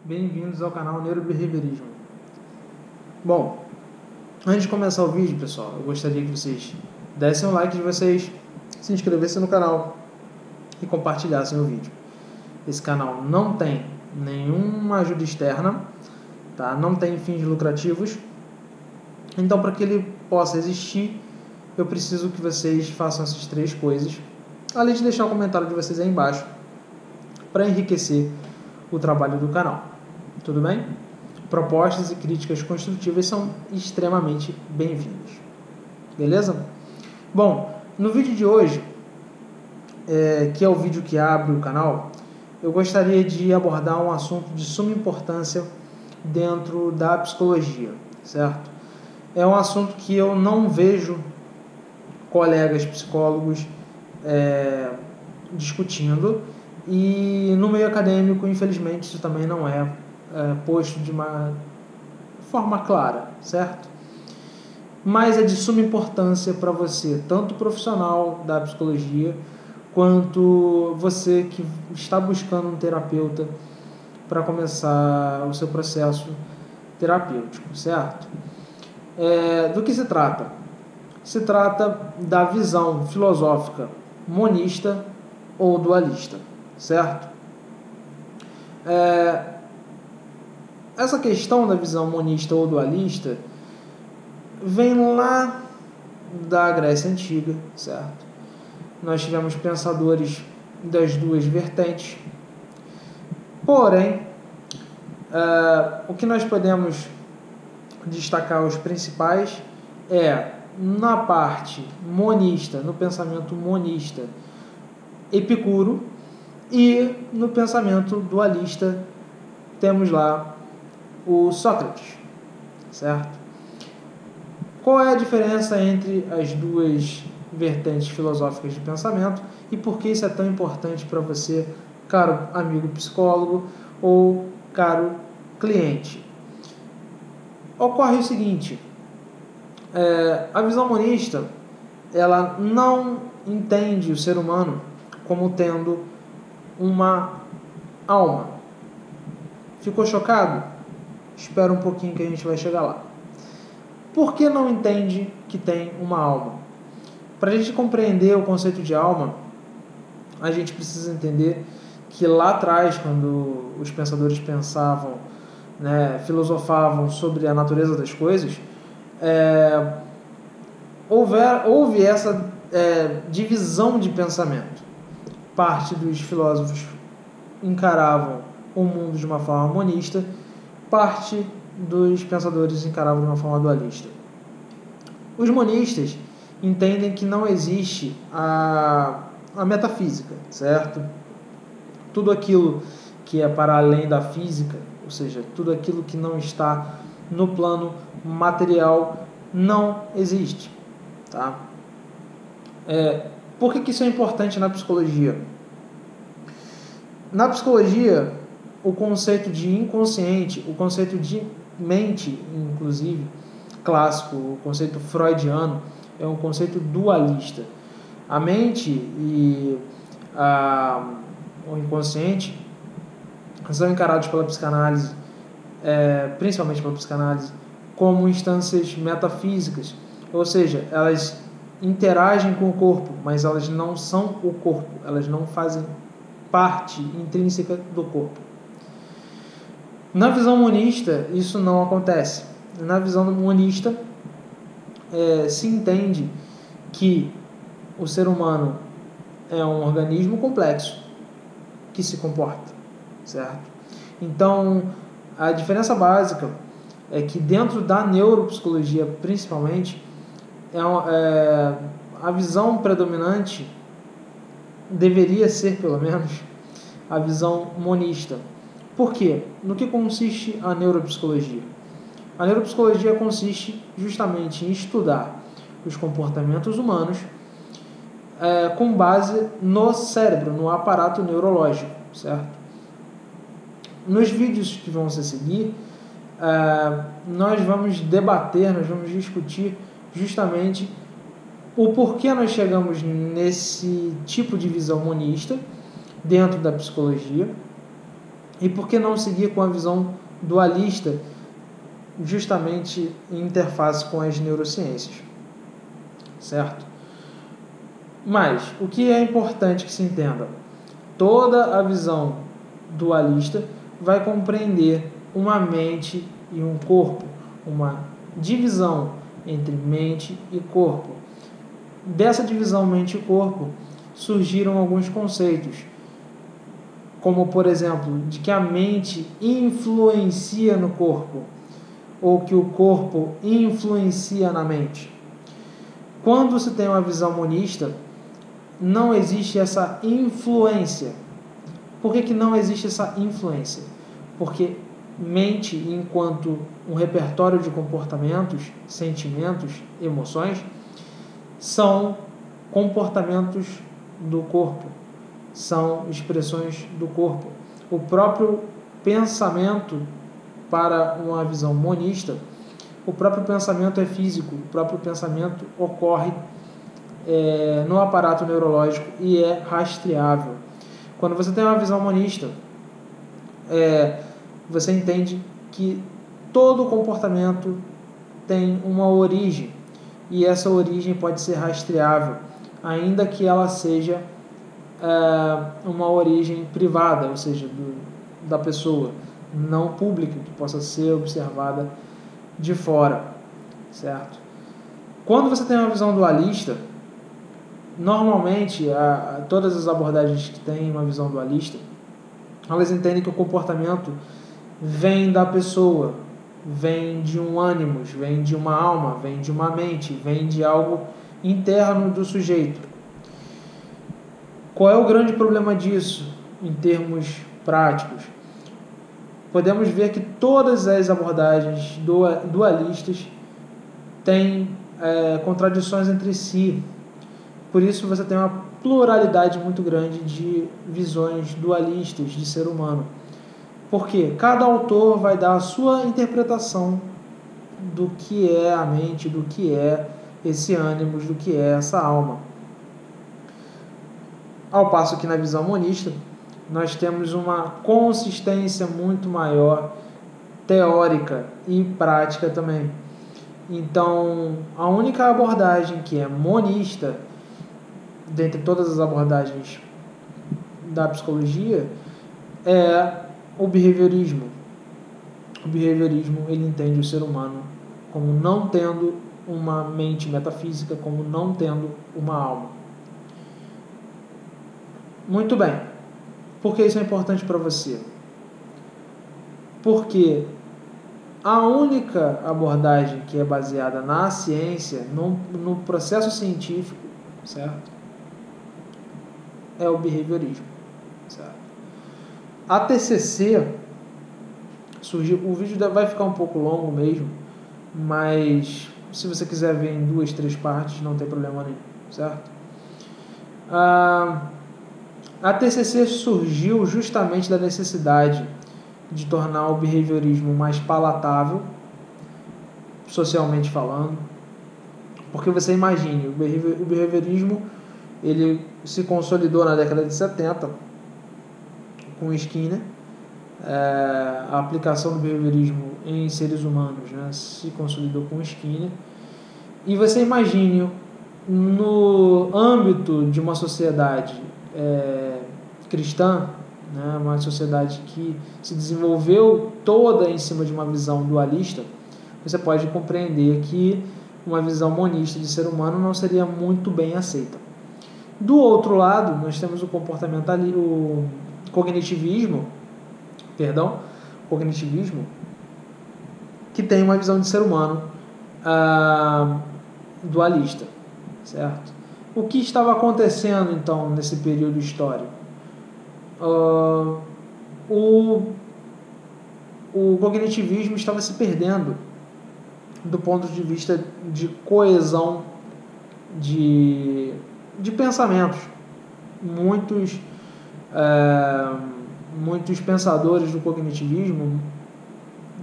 Bem-vindos ao canal Neurobehaviorismo. Bom, antes de começar o vídeo, pessoal, eu gostaria que vocês dessem o like de vocês, se inscrevessem no canal e compartilhassem o vídeo. Esse canal não tem nenhuma ajuda externa, tá? Não tem fins lucrativos. Então, para que ele possa existir, eu preciso que vocês façam essas três coisas, além de deixar o comentário de vocês aí embaixo, para enriquecer o trabalho do canal. Tudo bem? Propostas e críticas construtivas são extremamente bem-vindas. Beleza? Bom, no vídeo de hoje, que é o vídeo que abre o canal, eu gostaria de abordar um assunto de suma importância dentro da psicologia, certo? É um assunto que eu não vejo colegas psicólogos discutindo, e no meio acadêmico, infelizmente, isso também não é posto de uma forma clara, certo? Mas é de suma importância para você, tanto profissional da psicologia, quanto você que está buscando um terapeuta para começar o seu processo terapêutico, certo? Do que se trata? Se trata da visão filosófica monista ou dualista, certo? Essa questão da visão monista ou dualista vem lá da Grécia Antiga, certo? Nós tivemos pensadores das duas vertentes. Porém, o que nós podemos destacar os principais na parte monista, no pensamento monista, Epicuro, e no pensamento dualista temos lá o Sócrates, certo? Qual é a diferença entre as duas vertentes filosóficas de pensamento e por que isso é tão importante para você, caro amigo psicólogo ou caro cliente? Ocorre o seguinte: a visão monista, ela não entende o ser humano como tendo uma alma. Ficou chocado? Espera um pouquinho que a gente vai chegar lá. Por que não entende que tem uma alma? Para a gente compreender o conceito de alma, a gente precisa entender que lá atrás, quando os pensadores pensavam, filosofavam sobre a natureza das coisas, houve essa divisão de pensamento. Parte dos filósofos encaravam o mundo de uma forma monista, parte dos pensadores encaravam de uma forma dualista. Os monistas entendem que não existe a metafísica, certo? Tudo aquilo que é para além da física, ou seja, tudo aquilo que não está no plano material, não existe, tá? Por que isso é importante na psicologia? Na psicologia, o conceito de inconsciente, o conceito de mente, inclusive, clássico, o conceito freudiano, é um conceito dualista. A mente e o inconsciente são encarados pela psicanálise, principalmente pela psicanálise, como instâncias metafísicas, ou seja, elas interagem com o corpo, mas elas não são o corpo, elas não fazem parte intrínseca do corpo. Na visão monista, isso não acontece. Na visão monista, se entende que o ser humano é um organismo complexo que se comporta, certo? Então, a diferença básica é que dentro da neuropsicologia, principalmente, a visão predominante deveria ser, pelo menos, a visão monista. Por quê? No que consiste a neuropsicologia? A neuropsicologia consiste justamente em estudar os comportamentos humanos com base no cérebro, no aparato neurológico, certo? Nos vídeos que vão se seguir, nós vamos debater, nós vamos discutir justamente o porquê nós chegamos nesse tipo de visão monista dentro da psicologia E por que não seguir com a visão dualista, justamente em interface com as neurociências, certo? Mas, o que é importante que se entenda? Toda a visão dualista vai compreender uma mente e um corpo, uma divisão entre mente e corpo. Dessa divisão mente e corpo surgiram alguns conceitos, como por exemplo, de que a mente influencia no corpo, ou que o corpo influencia na mente. Quando se tem uma visão monista, não existe essa influência. Por que não existe essa influência? Porque mente, enquanto um repertório de comportamentos, sentimentos, emoções, são comportamentos do corpo, são expressões do corpo. O próprio pensamento, para uma visão monista, o próprio pensamento é físico, o próprio pensamento ocorre no aparato neurológico e é rastreável. Quando você tem uma visão monista, você entende que todo comportamento tem uma origem, e essa origem pode ser rastreável, ainda que ela seja uma origem privada, ou seja, da pessoa, não pública, que possa ser observada de fora, certo? Quando você tem uma visão dualista, normalmente todas as abordagens que têm uma visão dualista, elas entendem que o comportamento vem da pessoa, vem de um ânimos, vem de uma alma, vem de uma mente, vem de algo interno do sujeito. Qual é o grande problema disso em termos práticos? Podemos ver que todas as abordagens dualistas têm contradições entre si. Por isso você tem uma pluralidade muito grande de visões dualistas de ser humano. Porque cada autor vai dar a sua interpretação do que é a mente, do que é esse ânimos, do que é essa alma. Ao passo que na visão monista, nós temos uma consistência muito maior, teórica e prática também. Então, a única abordagem que é monista, dentre todas as abordagens da psicologia, é o behaviorismo. O behaviorismo, ele entende o ser humano como não tendo uma mente metafísica, como não tendo uma alma. Muito bem. Por que isso é importante para você? Porque a única abordagem que é baseada na ciência, no processo científico, certo? É o behaviorismo, certo? A TCC surgiu, o vídeo vai ficar um pouco longo mesmo, mas se você quiser ver em 2, 3 partes, não tem problema nenhum, certo? A TCC surgiu justamente da necessidade de tornar o behaviorismo mais palatável, socialmente falando, porque você imagine, o behaviorismo ele se consolidou na década de 70 com Skinner, a aplicação do behaviorismo em seres humanos, né, se consolidou com Skinner, e você imagine no âmbito de uma sociedade cristã, né, uma sociedade que se desenvolveu toda em cima de uma visão dualista, você pode compreender que uma visão monista de ser humano não seria muito bem aceita. Do outro lado, nós temos o cognitivismo, que tem uma visão de ser humano dualista, certo? O que estava acontecendo então nesse período histórico? O cognitivismo estava se perdendo do ponto de vista de coesão de pensamentos. Muitos pensadores do cognitivismo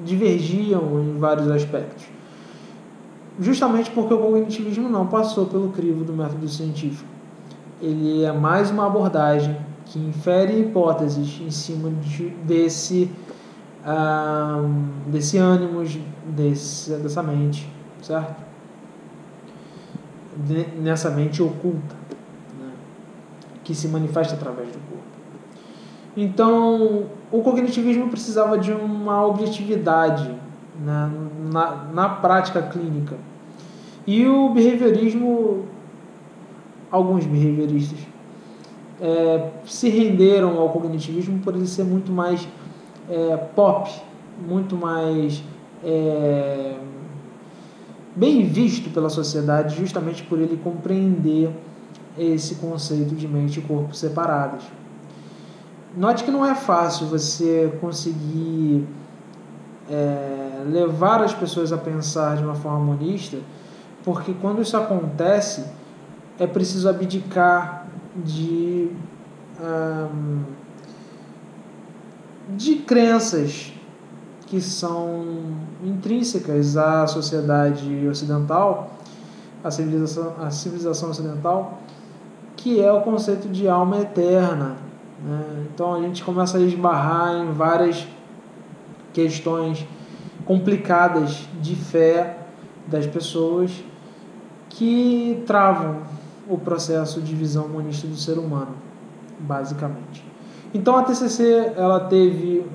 divergiam em vários aspectos, justamente porque o cognitivismo não passou pelo crivo do método científico. Ele é mais uma abordagem que infere hipóteses em cima desse ânimos, dessa mente, certo? Nessa mente oculta, né, que se manifesta através do corpo. Então, o cognitivismo precisava de uma objetividade, né, na prática clínica. E o behaviorismo, alguns behavioristas, se renderam ao cognitivismo por ele ser muito mais pop, muito mais bem visto pela sociedade, justamente por ele compreender esse conceito de mente e corpo separados. Note que não é fácil você conseguir levar as pessoas a pensar de uma forma monista, porque quando isso acontece, é preciso abdicar de crenças que são intrínsecas à sociedade ocidental, à civilização ocidental, que é o conceito de alma eterna, né? Então a gente começa a esbarrar em várias questões complicadas de fé das pessoas que travam o processo de visão monista do ser humano, basicamente. Então a TCC ela teve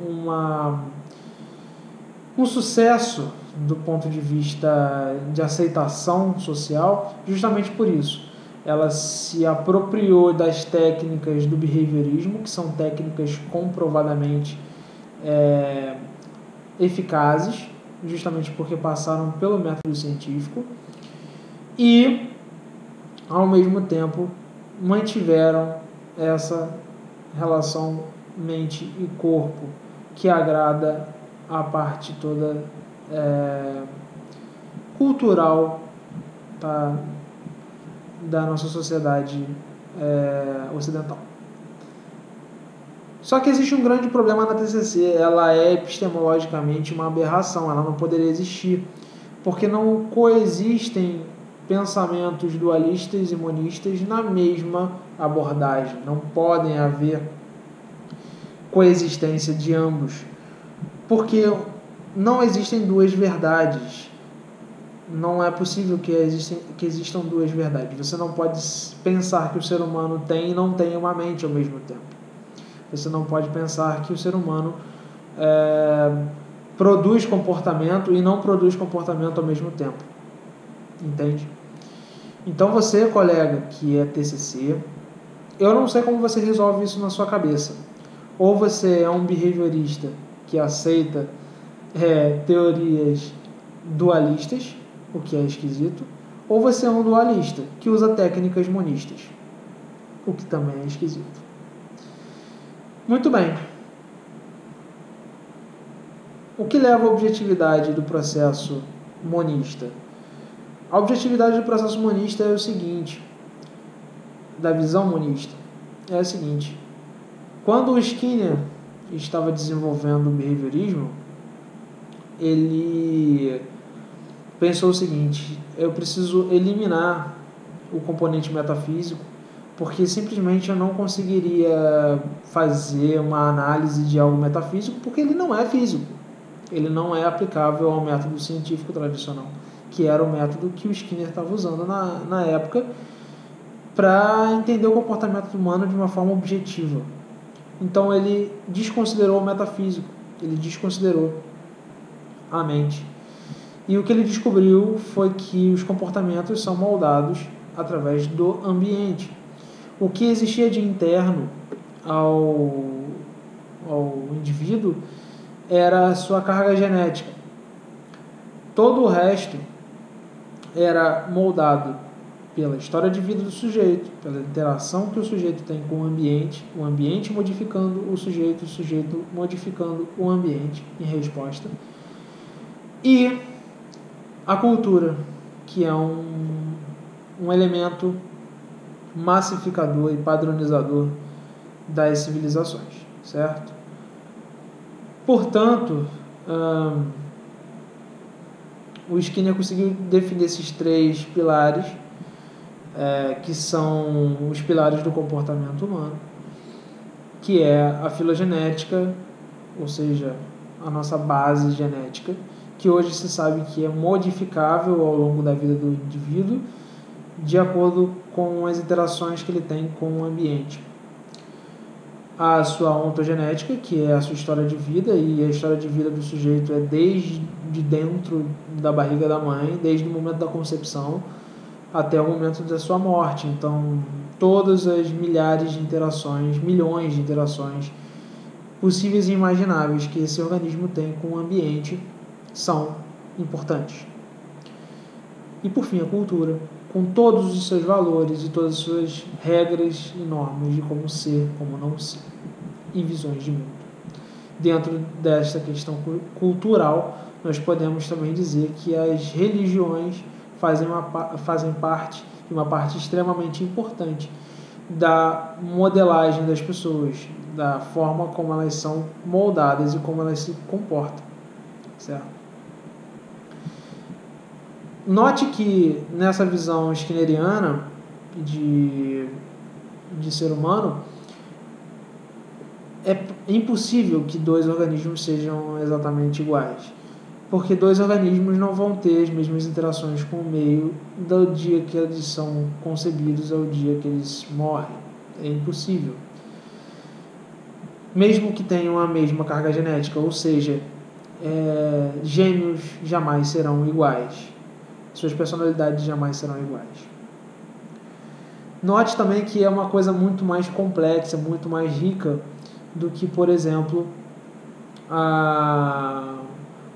um sucesso do ponto de vista de aceitação social, justamente por isso. Ela se apropriou das técnicas do behaviorismo, que são técnicas comprovadamente eficazes, justamente porque passaram pelo método científico, e, ao mesmo tempo, mantiveram essa relação mente e corpo, que agrada a parte toda cultural, tá, da nossa sociedade ocidental. Só que existe um grande problema na TCC, ela é epistemologicamente uma aberração, ela não poderia existir, porque não coexistem pensamentos dualistas e monistas na mesma abordagem, não podem haver coexistência de ambos, porque não existem duas verdades, não é possível que existam duas verdades. Você não pode pensar que o ser humano tem e não tem uma mente ao mesmo tempo. Você não pode pensar que o ser humano produz comportamento e não produz comportamento ao mesmo tempo. Entende? Então você, colega, que é TCC, eu não sei como você resolve isso na sua cabeça. Ou você é um behaviorista que aceita teorias dualistas, o que é esquisito, ou você é um dualista que usa técnicas monistas, o que também é esquisito. Muito bem. O que leva à objetividade do processo monista? A objetividade do processo monista é o seguinte, da visão monista, é o seguinte: quando o Skinner estava desenvolvendo o behaviorismo, ele pensou o seguinte: eu preciso eliminar o componente metafísico, porque simplesmente eu não conseguiria fazer uma análise de algo metafísico, porque ele não é físico, ele não é aplicável ao método científico tradicional, que era o método que o Skinner estava usando na época para entender o comportamento humano de uma forma objetiva. Então ele desconsiderou o metafísico, ele desconsiderou a mente. E o que ele descobriu foi que os comportamentos são moldados através do ambiente. O que existia de interno ao indivíduo era a sua carga genética. Todo o resto era moldado pela história de vida do sujeito, pela interação que o sujeito tem com o ambiente modificando o sujeito modificando o ambiente em resposta, e a cultura, que é um elemento massificador e padronizador das civilizações, certo? Portanto, o Skinner conseguiu definir esses três pilares, que são os pilares do comportamento humano, que é a filogenética, ou seja, a nossa base genética, que hoje se sabe que é modificável ao longo da vida do indivíduo, de acordo com as interações que ele tem com o ambiente. A sua ontogenética, que é a sua história de vida, e a história de vida do sujeito é desde dentro da barriga da mãe, desde o momento da concepção até o momento da sua morte. Então, todas as milhares de interações, milhões de interações possíveis e imagináveis que esse organismo tem com o ambiente são importantes. E por fim, a cultura, com todos os seus valores e todas as suas regras e normas de como ser, como não ser, e visões de mundo. Dentro desta questão cultural, nós podemos também dizer que as religiões fazem parte, e uma parte extremamente importante, da modelagem das pessoas, da forma como elas são moldadas e como elas se comportam, certo? Note que nessa visão skinneriana de ser humano, é impossível que dois organismos sejam exatamente iguais, porque dois organismos não vão ter as mesmas interações com o meio do dia que eles são concebidos ao dia que eles morrem. É impossível. Mesmo que tenham a mesma carga genética, ou seja, gêmeos jamais serão iguais. Suas personalidades jamais serão iguais. Note também que é uma coisa muito mais complexa, muito mais rica do que, por exemplo,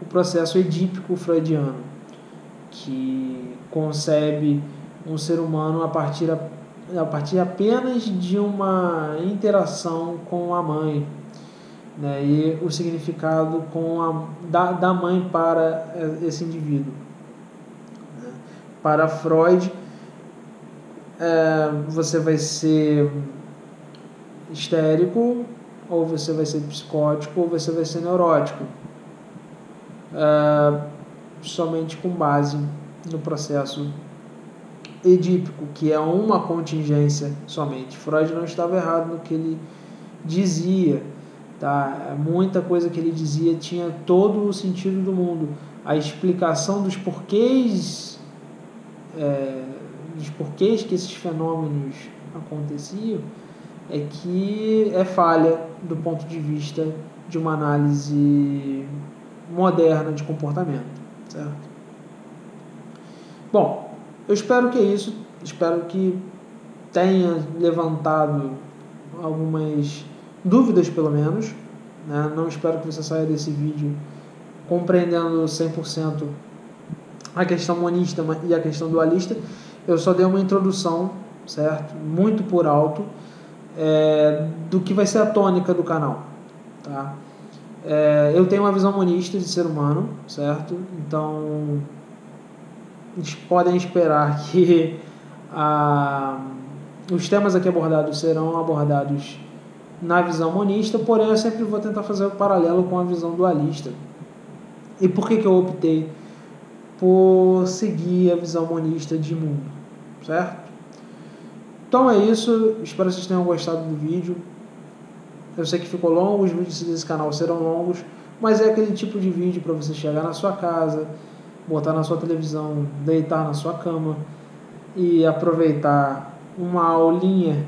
o processo edípico freudiano, que concebe um ser humano a partir apenas de uma interação com a mãe, né, e o significado da mãe para esse indivíduo. Para Freud, você vai ser histérico, ou você vai ser psicótico, ou você vai ser neurótico, somente com base no processo edípico, que é uma contingência somente. Freud não estava errado no que ele dizia, tá? Muita coisa que ele dizia tinha todo o sentido do mundo. A explicação dos porquês que esses fenômenos aconteciam é que é falha do ponto de vista de uma análise moderna de comportamento, certo? Bom, eu espero que é isso, espero que tenha levantado algumas dúvidas, pelo menos, né? Não espero que você saia desse vídeo compreendendo 100% a questão monista e a questão dualista. Eu só dei uma introdução, certo? Muito por alto, do que vai ser a tônica do canal, tá? Eu tenho uma visão monista de ser humano, certo? Então, eles podem esperar que os temas aqui abordados serão abordados na visão monista, porém eu sempre vou tentar fazer o paralelo com a visão dualista. E por que eu optei por seguir a visão monista de mundo, certo? Então é isso, espero que vocês tenham gostado do vídeo. Eu sei que ficou longo, os vídeos desse canal serão longos, mas é aquele tipo de vídeo para você chegar na sua casa, botar na sua televisão, deitar na sua cama e aproveitar uma aulinha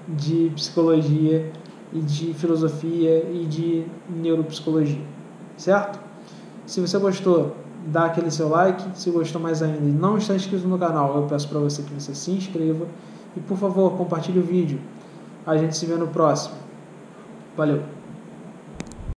de psicologia e de filosofia e de neuropsicologia, certo? Se você gostou, dá aquele seu like. Se gostou mais ainda e não está inscrito no canal, eu peço para você que você se inscreva e, por favor, compartilhe o vídeo. A gente se vê no próximo. Valeu!